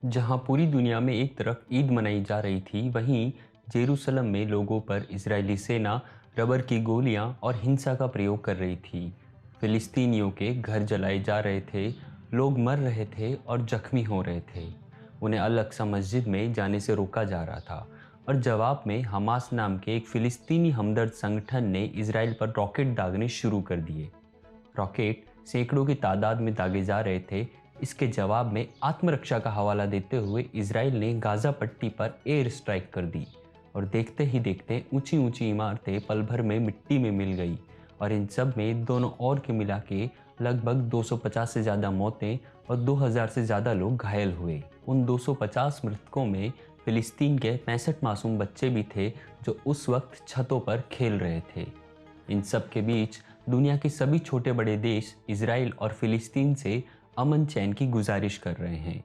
जहां पूरी दुनिया में एक तरफ ईद मनाई जा रही थी, वहीं जेरूसलम में लोगों पर इजरायली सेना रबर की गोलियां और हिंसा का प्रयोग कर रही थी। फिलिस्तीनियों के घर जलाए जा रहे थे, लोग मर रहे थे और जख्मी हो रहे थे। उन्हें अलग सा मस्जिद में जाने से रोका जा रहा था और जवाब में हमास नाम के एक फिलिस्तीनी हमदर्द संगठन ने इसराइल पर रॉकेट दागने शुरू कर दिए। रॉकेट सैकड़ों की तादाद में दागे जा रहे थे। इसके जवाब में आत्मरक्षा का हवाला देते हुए इसराइल ने गाजा पट्टी पर एयर स्ट्राइक कर दी और देखते ही देखते ऊंची ऊंची इमारतें पल भर में मिट्टी में मिल गई और इन सब में दोनों ओर के मिला के लगभग 250 से ज़्यादा मौतें और 2000 से ज़्यादा लोग घायल हुए। उन 250 मृतकों में फिलिस्तीन के 65 मासूम बच्चे भी थे जो उस वक्त छतों पर खेल रहे थे। इन सब के बीच दुनिया के सभी छोटे बड़े देश इजराइल और फिलिस्तीन से अमन चैन की गुजारिश कर रहे हैं।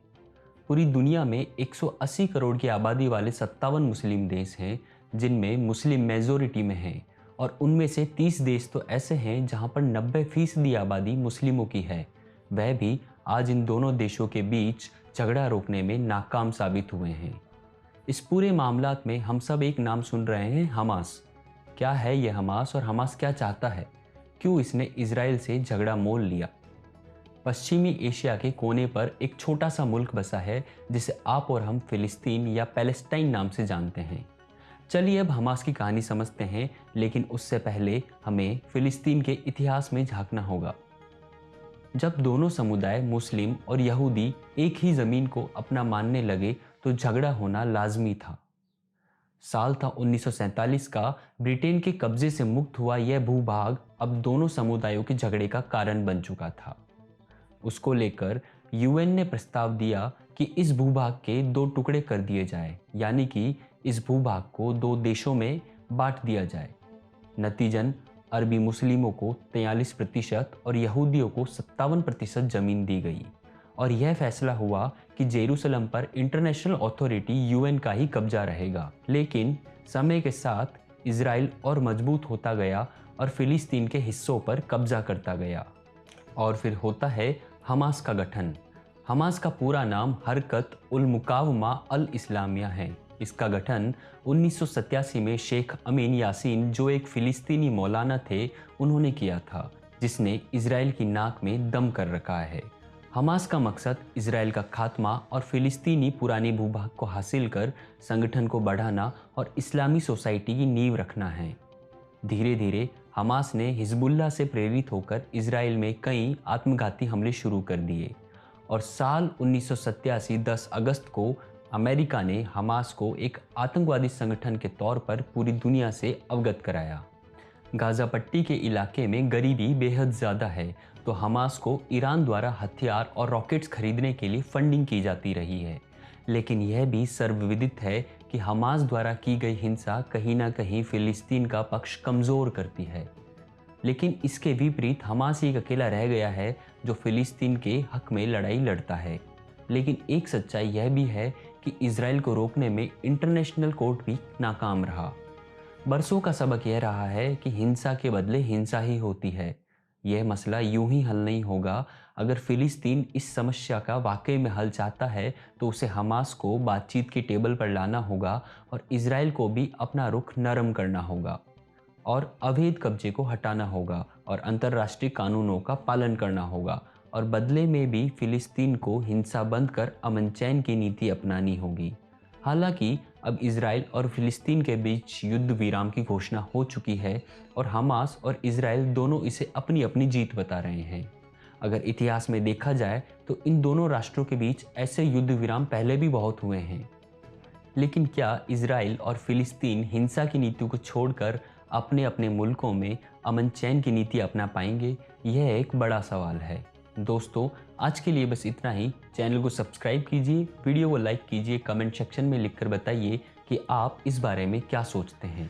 पूरी दुनिया में 180 करोड़ की आबादी वाले 57 मुस्लिम देश हैं जिनमें मुस्लिम मेजोरिटी में हैं और उनमें से 30 देश तो ऐसे हैं जहां पर 90% आबादी मुस्लिमों की है। वह भी आज इन दोनों देशों के बीच झगड़ा रोकने में नाकाम साबित हुए हैं। इस पूरे मामलात में हम सब एक नाम सुन रहे हैं, हमास। क्या है यह हमास और हमास क्या चाहता है? क्यों इसने इजराइल से झगड़ा मोल लिया? पश्चिमी एशिया के कोने पर एक छोटा सा मुल्क बसा है जिसे आप और हम फिलिस्तीन या पैलेस्टाइन नाम से जानते हैं। चलिए अब हमास की कहानी समझते हैं, लेकिन उससे पहले हमें फिलिस्तीन के इतिहास में झांकना होगा। जब दोनों समुदाय मुस्लिम और यहूदी एक ही ज़मीन को अपना मानने लगे तो झगड़ा होना लाजमी था। साल था 1947 का। ब्रिटेन के कब्जे से मुक्त हुआ यह भूभाग अब दोनों समुदायों के झगड़े का कारण बन चुका था। उसको लेकर यूएन ने प्रस्ताव दिया कि इस भूभाग के दो टुकड़े कर दिए जाए, यानी कि इस भूभाग को दो देशों में बांट दिया जाए। नतीजन अरबी मुस्लिमों को 43% और यहूदियों को 57% जमीन दी गई और यह फैसला हुआ कि जेरूसलम पर इंटरनेशनल अथॉरिटी यूएन का ही कब्जा रहेगा। लेकिन समय के साथ इजराइल और मजबूत होता गया और फिलिस्तीन के हिस्सों पर कब्जा करता गया। और फिर होता है हमास का गठन। हमास का पूरा नाम हरकत उल मुकावमा अल इस्लामिया है। इसका गठन 1987 में शेख अमीन यासीन, जो एक फिलिस्तीनी मौलाना थे, उन्होंने किया था, जिसने इजराइल की नाक में दम कर रखा है। हमास का मकसद इजराइल का खात्मा और फिलिस्तीनी पुरानी भूभाग को हासिल कर संगठन को बढ़ाना और इस्लामी सोसाइटी की नींव रखना है। धीरे धीरे हमास ने हिजबुल्लाह से प्रेरित होकर इजराइल में कई आत्मघाती हमले शुरू कर दिए और साल 1987 10 अगस्त को अमेरिका ने हमास को एक आतंकवादी संगठन के तौर पर पूरी दुनिया से अवगत कराया। गाजा पट्टी के इलाके में गरीबी बेहद ज़्यादा है, तो हमास को ईरान द्वारा हथियार और रॉकेट्स खरीदने के लिए फंडिंग की जाती रही है। लेकिन यह भी सर्वविदित है कि हमास द्वारा की गई हिंसा कहीं ना कहीं फिलिस्तीन का पक्ष कमज़ोर करती है। लेकिन इसके विपरीत हमास एक अकेला रह गया है जो फिलिस्तीन के हक में लड़ाई लड़ता है। लेकिन एक सच्चाई यह भी है कि इजराइल को रोकने में इंटरनेशनल कोर्ट भी नाकाम रहा। बरसों का सबक यह रहा है कि हिंसा के बदले हिंसा ही होती है। यह मसला यूं ही हल नहीं होगा। अगर फिलिस्तीन इस समस्या का वाकई में हल चाहता है तो उसे हमास को बातचीत की टेबल पर लाना होगा और इजराइल को भी अपना रुख नरम करना होगा और अवैध कब्जे को हटाना होगा और अंतर्राष्ट्रीय कानूनों का पालन करना होगा और बदले में भी फिलिस्तीन को हिंसा बंद कर अमन चैन की नीति अपनानी होगी। हालांकि अब इजराइल और फिलिस्तीन के बीच युद्ध विराम की घोषणा हो चुकी है और हमास और इजराइल दोनों इसे अपनी अपनी जीत बता रहे हैं। अगर इतिहास में देखा जाए तो इन दोनों राष्ट्रों के बीच ऐसे युद्ध विराम पहले भी बहुत हुए हैं। लेकिन क्या इजराइल और फिलिस्तीन हिंसा की नीति को छोड़कर अपने अपने मुल्कों में अमन चैन की नीति अपना पाएंगे? यह एक बड़ा सवाल है। दोस्तों, आज के लिए बस इतना ही। चैनल को सब्सक्राइब कीजिए, वीडियो को लाइक कीजिए, कमेंट सेक्शन में लिखकर बताइए कि आप इस बारे में क्या सोचते हैं।